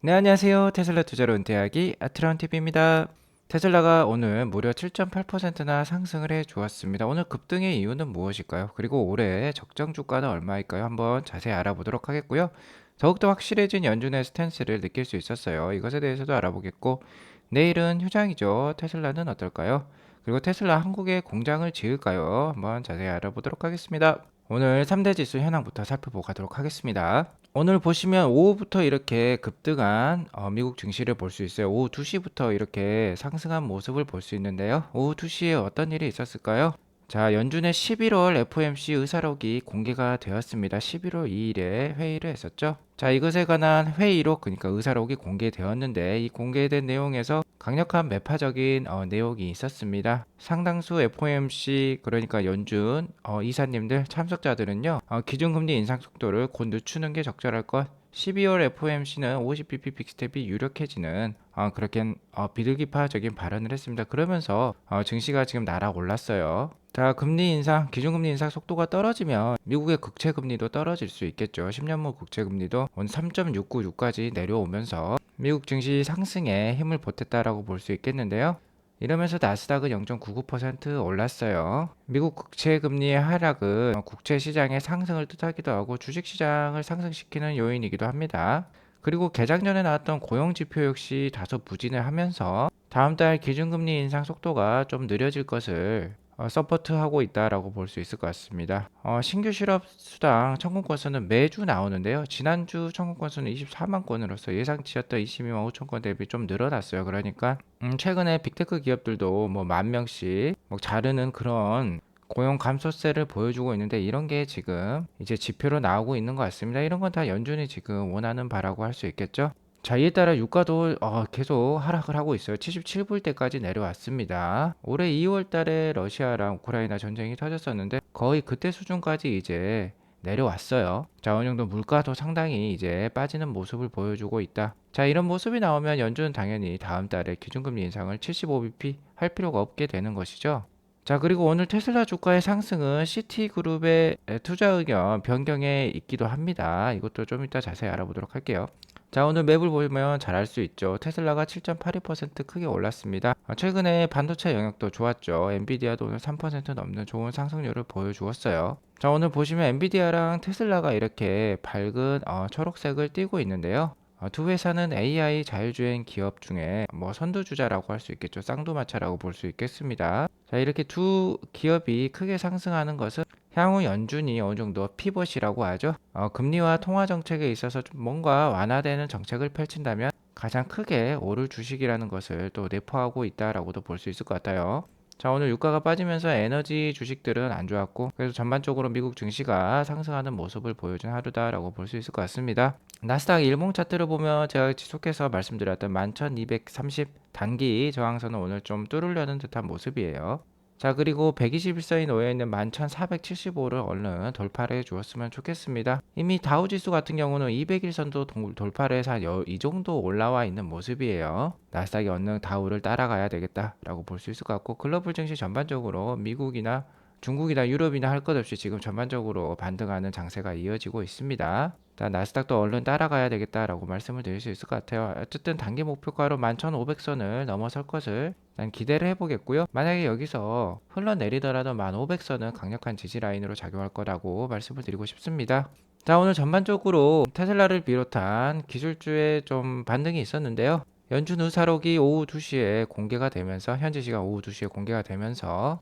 네, 안녕하세요. 테슬라 투자로 은퇴하기 아트론TV입니다. 테슬라가 오늘 무려 7.8%나 상승을 해 주었습니다. 오늘 급등의 이유는 무엇일까요? 그리고 올해 적정 주가는 얼마일까요? 한번 자세히 알아보도록 하겠고요. 더욱더 확실해진 연준의 스탠스를 느낄 수 있었어요. 이것에 대해서도 알아보겠고, 내일은 휴장이죠. 테슬라는 어떨까요? 그리고 테슬라 한국에 공장을 지을까요? 한번 자세히 알아보도록 하겠습니다. 오늘 3대 지수 현황부터 살펴보도록 가도록 하겠습니다. 오늘 보시면 오후부터 이렇게 급등한 미국 증시를 볼 수 있어요. 오후 2시부터 이렇게 상승한 모습을 볼 수 있는데요. 오후 2시에 어떤 일이 있었을까요? 자, 연준의 11월 FOMC 의사록이 공개가 되었습니다. 11월 2일에 회의를 했었죠. 자, 이것에 관한 회의록, 그러니까 의사록이 공개되었는데 이 공개된 내용에서 강력한 매파적인 내용이 있었습니다. 상당수 FOMC, 그러니까 연준 이사님들 참석자들은요, 기준금리 인상 속도를 곧 늦추는 게 적절할 것, 12월 FOMC는 50bp 빅스텝이 유력해지는 그렇게 비둘기파적인 발언을 했습니다. 그러면서 증시가 지금 날아올랐어요. 자, 금리 인상, 기준금리 인상 속도가 떨어지면 미국의 국채금리도 떨어질 수 있겠죠. 10년물 국채금리도 오늘 3.696까지 내려오면서 미국 증시 상승에 힘을 보탰다라고 볼 수 있겠는데요. 이러면서 나스닥은 0.99% 올랐어요. 미국 국채 금리의 하락은 국채 시장의 상승을 뜻하기도 하고 주식 시장을 상승시키는 요인이기도 합니다. 그리고 개장 전에 나왔던 고용 지표 역시 다소 부진을 하면서 다음 달 기준금리 인상 속도가 좀 느려질 것을 서포트하고 있다라고 볼 수 있을 것 같습니다. 신규 실업 수당 청구 건수는 매주 나오는데요. 지난주 청구 건수는 24만 건으로서 예상치였던 22만 5천 건 대비 좀 늘어났어요. 그러니까 최근에 빅테크 기업들도 뭐 10,000명씩 뭐 자르는 그런 고용 감소세를 보여주고 있는데 이런 게 지금 이제 지표로 나오고 있는 것 같습니다. 이런 건 다 연준이 지금 원하는 바라고 할 수 있겠죠. 자, 이에 따라 유가도 계속 하락을 하고 있어요. 77불대까지 내려왔습니다. 올해 2월 달에 러시아랑 우크라이나 전쟁이 터졌었는데 거의 그때 수준까지 이제 내려왔어요. 자, 어느 정도 물가도 상당히 이제 빠지는 모습을 보여주고 있다. 자, 이런 모습이 나오면 연준은 당연히 다음 달에 기준금리 인상을 75bp 할 필요가 없게 되는 것이죠. 자, 그리고 오늘 테슬라 주가의 상승은 시티그룹의 투자 의견 변경에 있기도 합니다. 이것도 좀 이따 자세히 알아보도록 할게요. 자, 오늘 맵을 보면 잘 알 수 있죠. 테슬라가 7.82% 크게 올랐습니다. 최근에 반도체 영역도 좋았죠. 엔비디아도 오늘 3% 넘는 좋은 상승률을 보여주었어요. 자, 오늘 보시면 엔비디아랑 테슬라가 이렇게 밝은 초록색을 띠고 있는데요. 두 회사는 AI 자율주행 기업 중에 뭐 선두주자라고 할 수 있겠죠. 쌍두마차라고 볼 수 있겠습니다. 자, 이렇게 두 기업이 크게 상승하는 것은 향후 연준이 어느 정도 피벗이라고 하죠. 금리와 통화 정책에 있어서 좀 뭔가 완화되는 정책을 펼친다면 가장 크게 오를 주식이라는 것을 또 내포하고 있다라고도 볼 수 있을 것 같아요. 자, 오늘 유가가 빠지면서 에너지 주식들은 안 좋았고, 그래서 전반적으로 미국 증시가 상승하는 모습을 보여준 하루다라고 볼 수 있을 것 같습니다. 나스닥 일봉 차트를 보면 제가 지속해서 말씀드렸던 11,230 단기 저항선은 오늘 좀 뚫으려는 듯한 모습이에요. 자, 그리고 121선이 놓여있는 11,475를 얼른 돌파를 해주었으면 좋겠습니다. 이미 다우지수 같은 경우는 200일선도 돌파를 해서 이 정도 올라와 있는 모습이에요. 나스닥이 얼른 다우를 따라가야 되겠다라고 볼 수 있을 것 같고, 글로벌 증시 전반적으로 미국이나 중국이나 유럽이나 할 것 없이 지금 전반적으로 반등하는 장세가 이어지고 있습니다. 나스닥도 얼른 따라가야 되겠다라고 말씀을 드릴 수 있을 것 같아요. 어쨌든 단기 목표가로 11,500선을 넘어설 것을 난 기대를 해보겠고요. 만약에 여기서 흘러내리더라도 1500선은 강력한 지지 라인으로 작용할 거라고 말씀을 드리고 싶습니다. 자, 오늘 전반적으로 테슬라를 비롯한 기술주에 좀 반등이 있었는데요. 연준 의사록이 오후 2시에 공개가 되면서 현지 시간 오후 2시에 공개가 되면서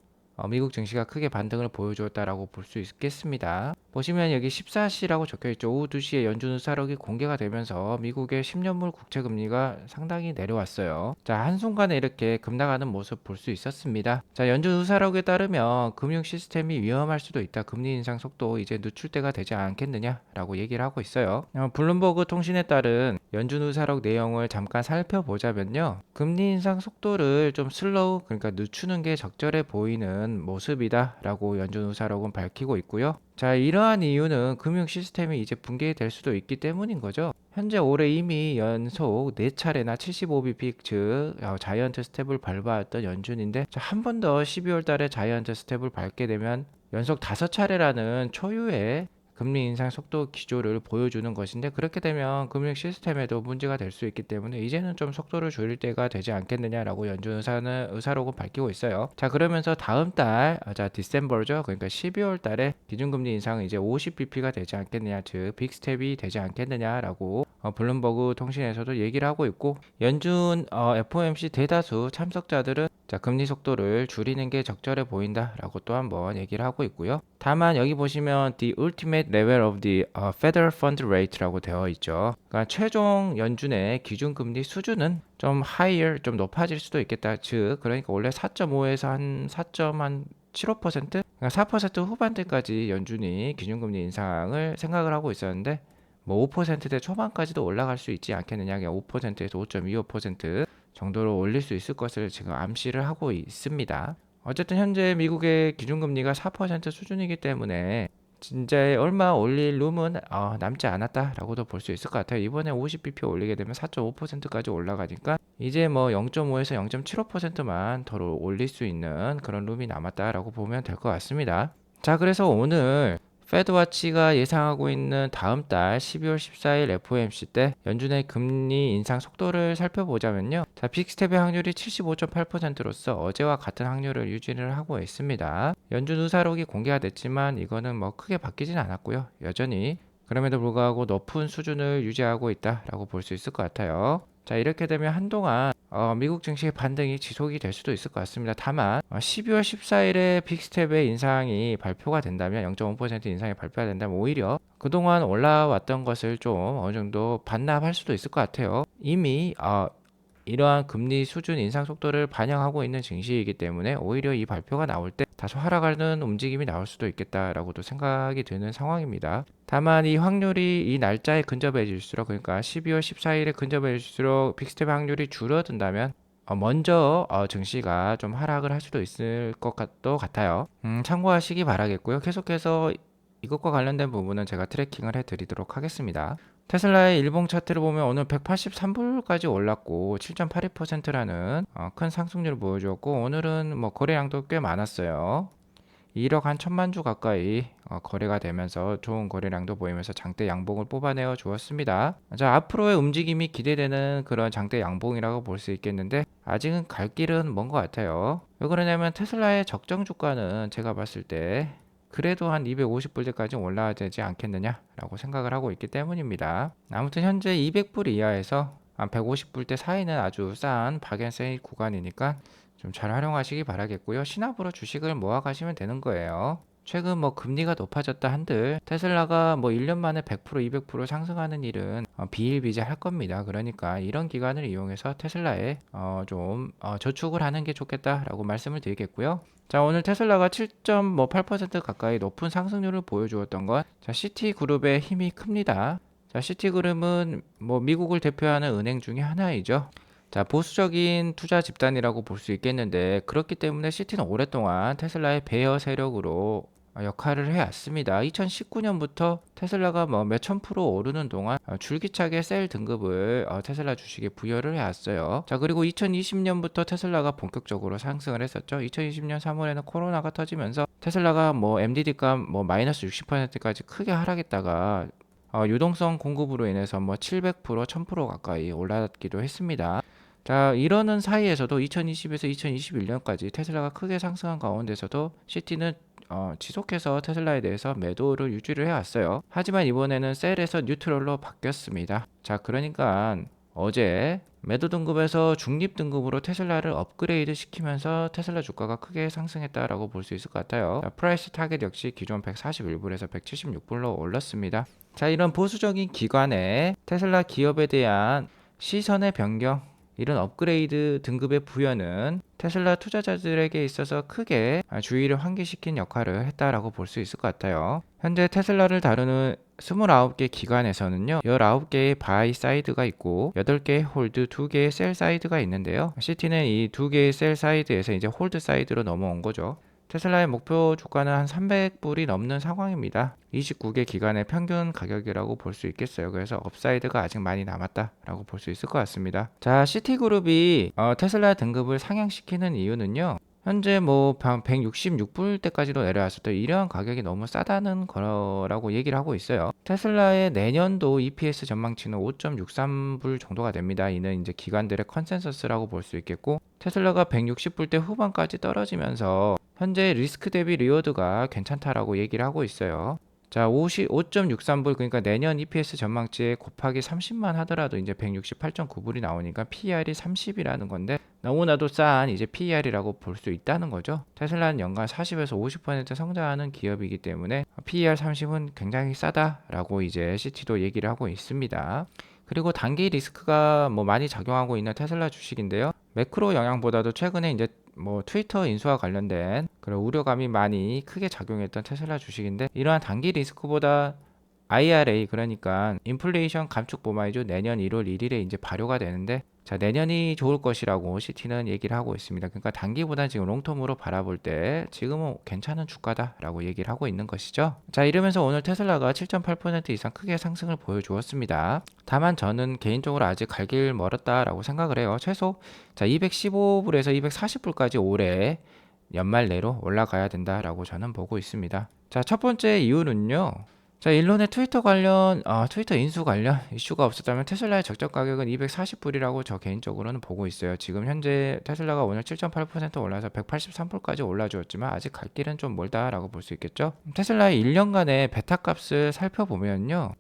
미국 증시가 크게 반등을 보여주었다라고 볼 수 있겠습니다. 보시면 여기 14시라고 적혀있죠. 오후 2시에 연준 의사록이 공개가 되면서 미국의 10년물 국채 금리가 상당히 내려왔어요. 자, 한순간에 이렇게 급락하는 모습 볼 수 있었습니다. 자, 연준 의사록에 따르면 금융 시스템이 위험할 수도 있다. 금리 인상 속도 이제 늦출 때가 되지 않겠느냐라고 얘기를 하고 있어요. 블룸버그 통신에 따른 연준 의사록 내용을 잠깐 살펴보자면요. 금리 인상 속도를 좀 슬로우, 그러니까 늦추는 게 적절해 보이는 모습이다라고 연준 의사록은 밝히고 있고요. 자, 이러한 이유는 금융 시스템이 이제 붕괴될 수도 있기 때문인 거죠. 현재 올해 이미 연속 4차례나 75bp 즉 자이언트 스텝을 밟아왔던 연준인데 한 번 더 12월 달에 자이언트 스텝을 밟게 되면 연속 5차례라는 초유의 금리 인상 속도 기조를 보여주는 것인데 그렇게 되면 금융 시스템에도 문제가 될 수 있기 때문에 이제는 좀 속도를 줄일 때가 되지 않겠느냐라고 연준 의사는 의사록은 밝히고 있어요. 자, 그러면서 다음 달, 자 디셈버죠. 그러니까 12월 달에 기준금리 인상은 이제 50bp가 되지 않겠느냐, 즉 빅스텝이 되지 않겠느냐라고 블룸버그 통신에서도 얘기를 하고 있고, 연준 FOMC 대다수 참석자들은 자, 금리 속도를 줄이는 게 적절해 보인다라고 또 한번 얘기를 하고 있고요. 다만 여기 보시면 the ultimate level of the federal fund rate라고 되어 있죠. 그러니까 최종 연준의 기준금리 수준은 좀 higher, 좀 높아질 수도 있겠다. 즉, 그러니까 원래 4.5에서 한 4.75%? 그러니까 4% 후반대까지 연준이 기준금리 인상을 생각을 하고 있었는데 뭐 5%대 초반까지도 올라갈 수 있지 않겠느냐. 5%에서 5.25% 정도로 올릴 수 있을 것을 지금 암시를 하고 있습니다. 어쨌든 현재 미국의 기준금리가 4% 수준이기 때문에 진짜 얼마 올릴 룸은 남지 않았다라고도 볼 수 있을 것 같아요. 이번에 50bp 올리게 되면 4.5%까지 올라가니까 이제 뭐 0.5에서 0.75%만 더 올릴 수 있는 그런 룸이 남았다라고 보면 될 것 같습니다. 자, 그래서 오늘 페드와치가 예상하고 있는 다음 달 12월 14일 FOMC 때 연준의 금리 인상 속도를 살펴보자면요. 자, 빅스텝의 확률이 75.8%로서 어제와 같은 확률을 유지를 하고 있습니다. 연준 의사록이 공개가 됐지만 이거는 뭐 크게 바뀌진 않았고요. 여전히 그럼에도 불구하고 높은 수준을 유지하고 있다라고 볼 수 있을 것 같아요. 자, 이렇게 되면 한동안 미국 증시의 반등이 지속이 될 수도 있을 것 같습니다. 다만 12월 14일에 빅스텝의 인상이 발표가 된다면 0.5% 인상이 발표가 된다면 오히려 그동안 올라왔던 것을 좀 어느 정도 반납할 수도 있을 것 같아요. 이미 이러한 금리 수준 인상 속도를 반영하고 있는 증시이기 때문에 오히려 이 발표가 나올 때 다소 하락하는 움직임이 나올 수도 있겠다라고도 생각이 드는 상황입니다. 다만 이 확률이 이 날짜에 근접해질수록, 그러니까 12월 14일에 근접해질수록 빅스텝 확률이 줄어든다면 먼저 증시가 좀 하락을 할 수도 있을 것도 같아요. 참고하시기 바라겠고요. 계속해서 이것과 관련된 부분은 제가 트래킹을 해드리도록 하겠습니다. 테슬라의 일봉 차트를 보면 오늘 183불까지 올랐고 7.82%라는 큰 상승률을 보여주었고, 오늘은 뭐 거래량도 꽤 많았어요. 1억 한 1000만 주 가까이 거래가 되면서 좋은 거래량도 보이면서 장대 양봉을 뽑아내어 주었습니다. 자, 앞으로의 움직임이 기대되는 그런 장대 양봉이라고 볼 수 있겠는데 아직은 갈 길은 먼 것 같아요. 왜 그러냐면 테슬라의 적정 주가는 제가 봤을 때 그래도 한 250불대까지 올라야 되지 않겠느냐라고 생각을 하고 있기 때문입니다. 아무튼 현재 200불 이하에서 한 150불대 사이는 아주 싼 박앤세일 구간이니까 좀 잘 활용하시기 바라겠고요. 신압으로 주식을 모아 가시면 되는 거예요. 최근 뭐 금리가 높아졌다 한들 테슬라가 뭐 1년 만에 100% 200% 상승하는 일은 비일비재할 겁니다. 그러니까 이런 기간을 이용해서 테슬라에 좀 저축을 하는 게 좋겠다라고 말씀을 드리겠고요. 자, 오늘 테슬라가 7.8% 가까이 높은 상승률을 보여주었던 건 자, 시티그룹의 힘이 큽니다. 자, 시티그룹은 뭐 미국을 대표하는 은행 중에 하나이죠. 자, 보수적인 투자 집단이라고 볼 수 있겠는데 그렇기 때문에 시티는 오랫동안 테슬라의 배어 세력으로 역할을 해왔습니다. 2019년부터 테슬라가 뭐 몇천 프로 오르는 동안 줄기차게 셀 등급을 테슬라 주식에 부여를 해왔어요. 자, 그리고 2020년부터 테슬라가 본격적으로 상승을 했었죠. 2020년 3월에는 코로나가 터지면서 테슬라가 뭐 MDD가 뭐 마이너스 60%까지 크게 하락했다가 유동성 공급으로 인해서 뭐 700%, 1000% 가까이 올랐기도 했습니다. 자, 이러는 사이에서도 2020에서 2021년까지 테슬라가 크게 상승한 가운데서도 시티는 지속해서 테슬라에 대해서 매도를 유지를 해왔어요. 하지만 이번에는 셀에서 뉴트럴로 바뀌었습니다. 자, 그러니까 어제 매도 등급에서 중립 등급으로 테슬라를 업그레이드 시키면서 테슬라 주가가 크게 상승했다라고 볼 수 있을 것 같아요. 자, 프라이스 타겟 역시 기존 141불에서 176불로 올랐습니다. 자, 이런 보수적인 기관의 테슬라 기업에 대한 시선의 변경, 이런 업그레이드 등급의 부여는 테슬라 투자자들에게 있어서 크게 주의를 환기시킨 역할을 했다라고 볼 수 있을 것 같아요. 현재 테슬라를 다루는 29개 기관에서는요, 19개의 바이 사이드가 있고 8개의 홀드, 2개의 셀 사이드가 있는데요. 시티는 이 2개의 셀 사이드에서 이제 홀드 사이드로 넘어온 거죠. 테슬라의 목표 주가는 한 300불이 넘는 상황입니다. 29개 기간의 평균 가격이라고 볼 수 있겠어요. 그래서 업사이드가 아직 많이 남았다라고 볼 수 있을 것 같습니다. 자, 시티그룹이 테슬라 등급을 상향시키는 이유는요, 현재 뭐 166불대까지도 내려왔을 때 이러한 가격이 너무 싸다는 거라고 얘기를 하고 있어요. 테슬라의 내년도 EPS 전망치는 5.63불 정도가 됩니다. 이는 이제 기관들의 컨센서스라고 볼 수 있겠고, 테슬라가 160불대 후반까지 떨어지면서 현재 리스크 대비 리워드가 괜찮다라고 얘기를 하고 있어요. 자, 5.63불, 그러니까 내년 EPS 전망치에 곱하기 30만 하더라도 이제 168.9불이 나오니까 PER이 30이라는 건데 너무나도 싼 이제 PER이라고 볼 수 있다는 거죠. 테슬라는 연간 40에서 50% 성장하는 기업이기 때문에 PER 30은 굉장히 싸다라고 이제 CT도 얘기를 하고 있습니다. 그리고 단기 리스크가 뭐 많이 작용하고 있는 테슬라 주식인데요. 매크로 영향보다도 최근에 이제 뭐 트위터 인수와 관련된 그런 우려감이 많이 크게 작용했던 테슬라 주식인데, 이러한 단기 리스크보다 IRA, 그러니까 인플레이션 감축 보마이죠, 내년 1월 1일에 이제 발효가 되는데, 자, 내년이 좋을 것이라고 시티는 얘기를 하고 있습니다. 그러니까 단기보다 지금 롱텀으로 바라볼 때 지금은 괜찮은 주가다라고 얘기를 하고 있는 것이죠. 자, 이러면서 오늘 테슬라가 7.8% 이상 크게 상승을 보여주었습니다. 다만 저는 개인적으로 아직 갈 길 멀었다라고 생각을 해요. 최소 자, 215불에서 240불까지 올해 연말 내로 올라가야 된다라고 저는 보고 있습니다. 자, 첫 번째 이유는요. 자, 일론의 트위터 관련, 트위터 인수 관련 이슈가 없었다면 테슬라의 적정 가격은 240불이라고 저 개인적으로는 보고 있어요. 지금 현재 테슬라가 오늘 7.8% 올라서 183불까지 올라주었지만 아직 갈 길은 좀 멀다라고 볼 수 있겠죠. 테슬라의 1년간의 베타 값을 살펴보면요.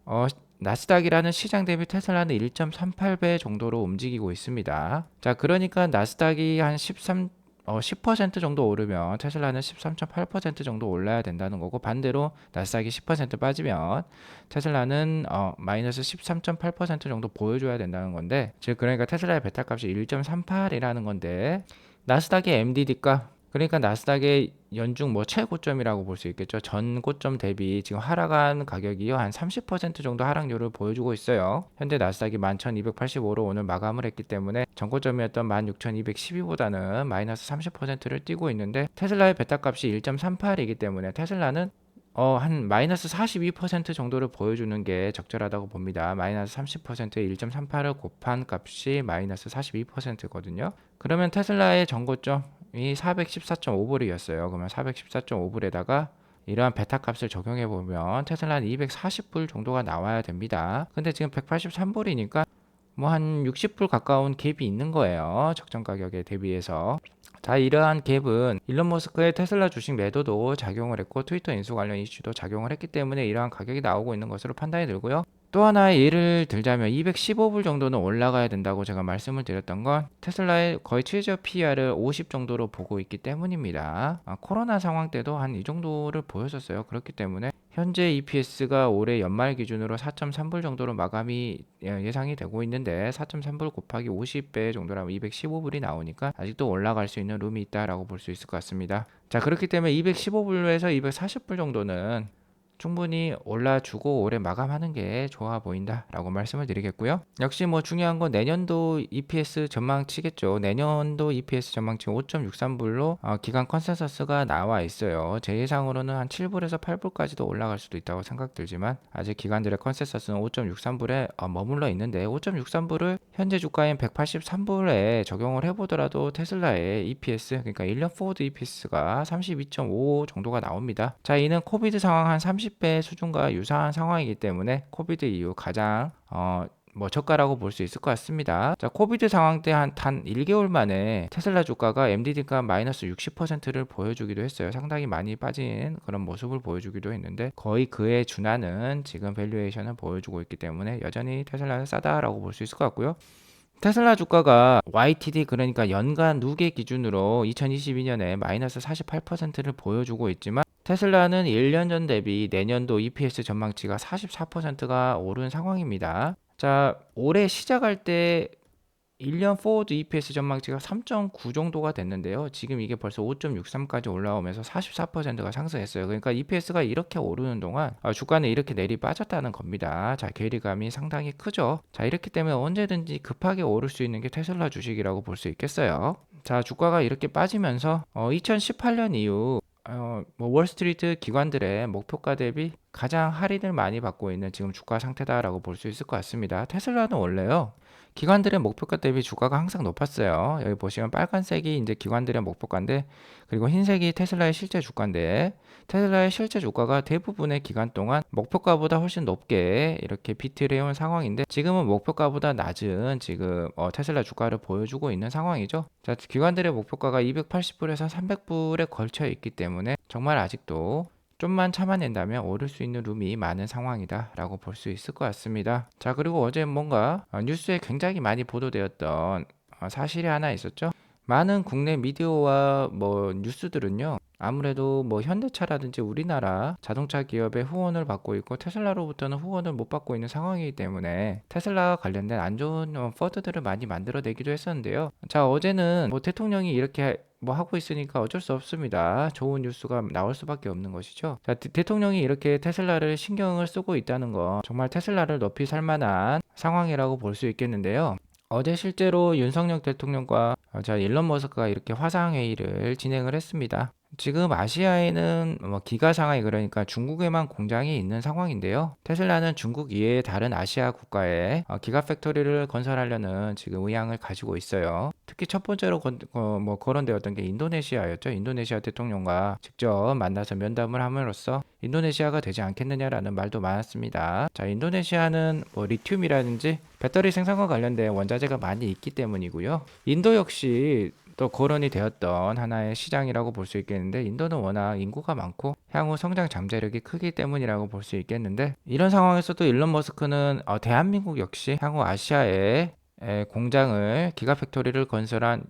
나스닥이라는 시장 대비 테슬라는 1.38배 정도로 움직이고 있습니다. 자, 그러니까 나스닥이 한 10% 정도 오르면 테슬라는 13.8% 정도 올라야 된다는 거고, 반대로 나스닥이 10% 빠지면 테슬라는 마이너스 13.8% 정도 보여줘야 된다는 건데, 즉 그러니까 테슬라의 베타 값이 1.38이라는 건데, 나스닥의 MDD가, 그러니까 나스닥의 연중 뭐 최고점이라고 볼 수 있겠죠. 전 고점 대비 지금 하락한 가격이요, 한 30% 정도 하락률을 보여주고 있어요. 현재 나스닥이 11,285로 오늘 마감을 했기 때문에 전 고점이었던 16,212보다는 마이너스 30%를 뛰고 있는데, 테슬라의 베타 값이 1.38이기 때문에 테슬라는 한 마이너스 42% 정도를 보여주는 게 적절하다고 봅니다. 마이너스 30%에 1.38을 곱한 값이 마이너스 42%거든요. 그러면 테슬라의 전고점이 414.5불이었어요. 그러면 414.5불에다가 이러한 베타 값을 적용해 보면 테슬라는 240불 정도가 나와야 됩니다. 근데 지금 183불이니까 뭐 한 60불 가까운 갭이 있는 거예요. 적정 가격에 대비해서. 자, 이러한 갭은 일론 머스크의 테슬라 주식 매도도 작용을 했고, 트위터 인수 관련 이슈도 작용을 했기 때문에 이러한 가격이 나오고 있는 것으로 판단이 들고요. 또 하나 예를 들자면 215불 정도는 올라가야 된다고 제가 말씀을 드렸던 건 테슬라의 거의 최저 PER을 50 정도로 보고 있기 때문입니다. 코로나 상황 때도 한 이 정도를 보였었어요. 그렇기 때문에 현재 EPS가 올해 연말 기준으로 4.3불 정도로 마감이 예상이 되고 있는데, 4.3불 곱하기 50배 정도라면 215불이 나오니까 아직도 올라갈 수 있는 룸이 있다라고 볼 수 있을 것 같습니다. 자, 그렇기 때문에 215불에서 240불 정도는 충분히 올라주고 올해 마감하는 게 좋아 보인다라고 말씀을 드리겠고요. 역시 뭐 중요한 건 내년도 EPS 전망치겠죠. 내년도 EPS 전망치 5.63불로 기간 컨센서스가 나와 있어요. 제 예상으로는 한 7불에서 8불까지도 올라갈 수도 있다고 생각들지만 아직 기관들의 컨센서스는 5.63불에 머물러 있는데, 5.63불을 현재 주가인 183불에 적용을 해보더라도 테슬라의 EPS, 그러니까 1년 포워드 EPS가 32.5 정도가 나옵니다. 자, 이는 코비드 상황 한 30배 수준과 유사한 상황이기 때문에 코비드 이후 가장 뭐 저가라고 볼 수 있을 것 같습니다. 자, 코비드 상황 때 한 단 1개월 만에 테슬라 주가가 MDD가 마이너스 60%를 보여주기도 했어요. 상당히 많이 빠진 그런 모습을 보여주기도 했는데, 거의 그에 준하는 지금 밸류에이션을 보여주고 있기 때문에 여전히 테슬라는 싸다라고 볼 수 있을 것 같고요. 테슬라 주가가 YTD, 그러니까 연간 누계 기준으로 2022년에 마이너스 48%를 보여주고 있지만, 테슬라는 1년 전 대비 내년도 EPS 전망치가 44%가 오른 상황입니다. 자, 올해 시작할 때 1년 포워드 EPS 전망치가 3.9 정도가 됐는데요. 지금 이게 벌써 5.63까지 올라오면서 44%가 상승했어요. 그러니까 EPS가 이렇게 오르는 동안 주가는 이렇게 내리 빠졌다는 겁니다. 자, 괴리감이 상당히 크죠. 자, 이렇기 때문에 언제든지 급하게 오를 수 있는 게 테슬라 주식이라고 볼 수 있겠어요. 자, 주가가 이렇게 빠지면서 2018년 이후 뭐 월스트리트 기관들의 목표가 대비 가장 할인을 많이 받고 있는 지금 주가 상태다라고 볼 수 있을 것 같습니다. 테슬라는 원래요, 기관들의 목표가 대비 주가가 항상 높았어요. 여기 보시면 빨간색이 이제 기관들의 목표가인데, 그리고 흰색이 테슬라의 실제 주가인데, 테슬라의 실제 주가가 대부분의 기간 동안 목표가보다 훨씬 높게 이렇게 비트를 해온 상황인데, 지금은 목표가보다 낮은 지금 테슬라 주가를 보여주고 있는 상황이죠. 자, 기관들의 목표가가 280불에서 300불에 걸쳐 있기 때문에 정말 아직도 좀만 참아낸다면 오를 수 있는 룸이 많은 상황이다 라고 볼 수 있을 것 같습니다. 자, 그리고 어제 뭔가 뉴스에 굉장히 많이 보도되었던 사실이 하나 있었죠. 많은 국내 미디어와 뭐 뉴스들은요, 아무래도 뭐 현대차라든지 우리나라 자동차 기업의 후원을 받고 있고 테슬라로부터는 후원을 못 받고 있는 상황이기 때문에 테슬라와 관련된 안 좋은 퍼드들을 많이 만들어내기도 했었는데요. 자, 어제는 뭐 대통령이 이렇게 뭐 하고 있으니까 어쩔 수 없습니다. 좋은 뉴스가 나올 수밖에 없는 것이죠. 자, 대통령이 이렇게 테슬라를 신경을 쓰고 있다는 건 정말 테슬라를 높이 살 만한 상황이라고 볼 수 있겠는데요. 어제 실제로 윤석열 대통령과 일론 머스크가 이렇게 화상회의를 진행을 했습니다. 지금 아시아에는 뭐 기가 상하이, 그러니까 중국에만 공장이 있는 상황인데요. 테슬라는 중국 이외의 다른 아시아 국가에 기가 팩토리를 건설하려는 지금 의향을 가지고 있어요. 특히 첫 번째로 거론되었던 게 인도네시아였죠. 인도네시아 대통령과 직접 만나서 면담을 함으로써 인도네시아가 되지 않겠느냐라는 말도 많았습니다. 자, 인도네시아는 뭐 리튬이라든지 배터리 생산과 관련된 원자재가 많이 있기 때문이고요. 인도 역시 또 거론이 되었던 하나의 시장이라고 볼 수 있겠는데, 인도는 워낙 인구가 많고 향후 성장 잠재력이 크기 때문이라고 볼 수 있겠는데, 이런 상황에서도 일론 머스크는 대한민국 역시 향후 아시아에 공장을 기가팩토리를 건설한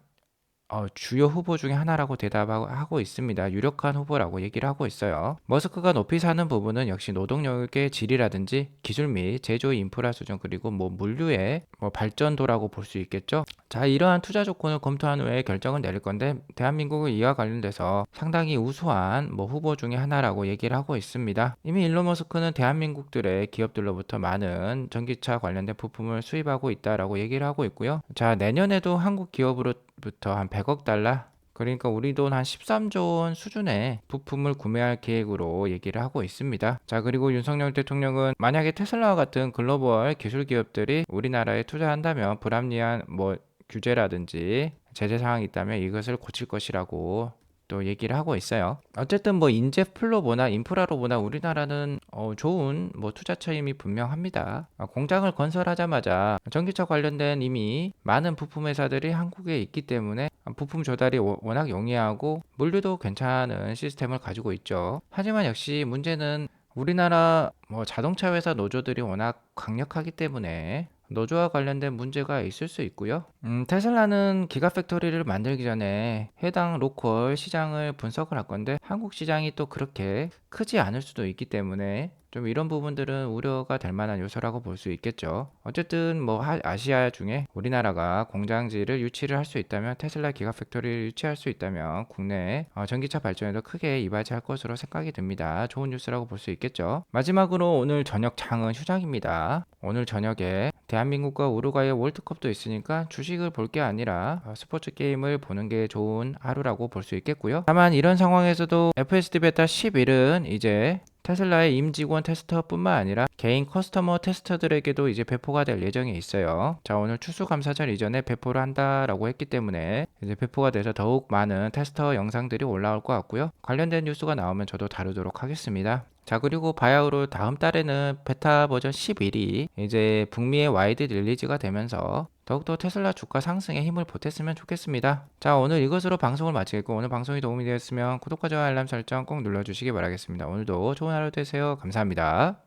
주요 후보 중에 하나라고 대답하고 있습니다. 유력한 후보라고 얘기를 하고 있어요. 머스크가 높이 사는 부분은 역시 노동력의 질이라든지 기술 및 제조 인프라 수준, 그리고 뭐 물류의 발전도라고 볼 수 있겠죠. 자, 이러한 투자 조건을 검토한 후에 결정을 내릴 건데, 대한민국은 이와 관련돼서 상당히 우수한 후보 중에 하나라고 얘기를 하고 있습니다. 이미 일론 머스크는 대한민국들의 기업들로부터 많은 전기차 관련된 부품을 수입하고 있다라고 얘기를 하고 있고요. 자, 내년에도 한국 기업으로부터 한 100억 달러, 그러니까 우리 돈 한 13조 원 수준의 부품을 구매할 계획으로 얘기를 하고 있습니다. 자, 그리고 윤석열 대통령은 만약에 테슬라와 같은 글로벌 기술 기업들이 우리나라에 투자한다면 불합리한 규제라든지 제재 사항이 있다면 이것을 고칠 것이라고 또 얘기를 하고 있어요. 어쨌든 인재 풀로 보나 인프라로 보나 우리나라는 좋은 투자 처임이 분명합니다. 공장을 건설하자마자 전기차 관련된 이미 많은 부품 회사들이 한국에 있기 때문에 부품 조달이 워낙 용이하고 물류도 괜찮은 시스템을 가지고 있죠. 하지만 역시 문제는 우리나라 자동차 회사 노조들이 워낙 강력하기 때문에 노조와 관련된 문제가 있을 수 있고요. 테슬라는 기가팩토리를 만들기 전에 해당 로컬 시장을 분석을 할 건데, 한국 시장이 또 그렇게 크지 않을 수도 있기 때문에 좀 이런 부분들은 우려가 될 만한 요소라고 볼 수 있겠죠. 어쨌든 아시아 중에 우리나라가 공장지를 유치를 할 수 있다면, 테슬라 기가팩토리를 유치할 수 있다면 국내 전기차 발전에도 크게 이바지할 것으로 생각이 듭니다. 좋은 뉴스라고 볼 수 있겠죠. 마지막으로 오늘 저녁 장은 휴장입니다. 오늘 저녁에 대한민국과 우루과이의 월드컵도 있으니까 주식을 볼 게 아니라 스포츠 게임을 보는 게 좋은 하루라고 볼 수 있겠고요. 다만 이런 상황에서도 FSD 베타 11은 이제 테슬라의 임직원 테스터뿐만 아니라 개인 커스터머 테스터들에게도 이제 배포가 될 예정에 있어요. 자, 오늘 추수감사절 이전에 배포를 한다라고 했기 때문에 이제 배포가 돼서 더욱 많은 테스터 영상들이 올라올 것 같고요. 관련된 뉴스가 나오면 저도 다루도록 하겠습니다. 자, 그리고 바야흐로 다음 달에는 베타 버전 11이 이제 북미의 와이드 릴리즈가 되면서 더욱더 테슬라 주가 상승에 힘을 보탰으면 좋겠습니다. 자, 오늘 이것으로 방송을 마치겠고, 오늘 방송이 도움이 되었으면 구독과 좋아요 알람 설정 꼭 눌러주시기 바라겠습니다. 오늘도 좋은 하루 되세요. 감사합니다.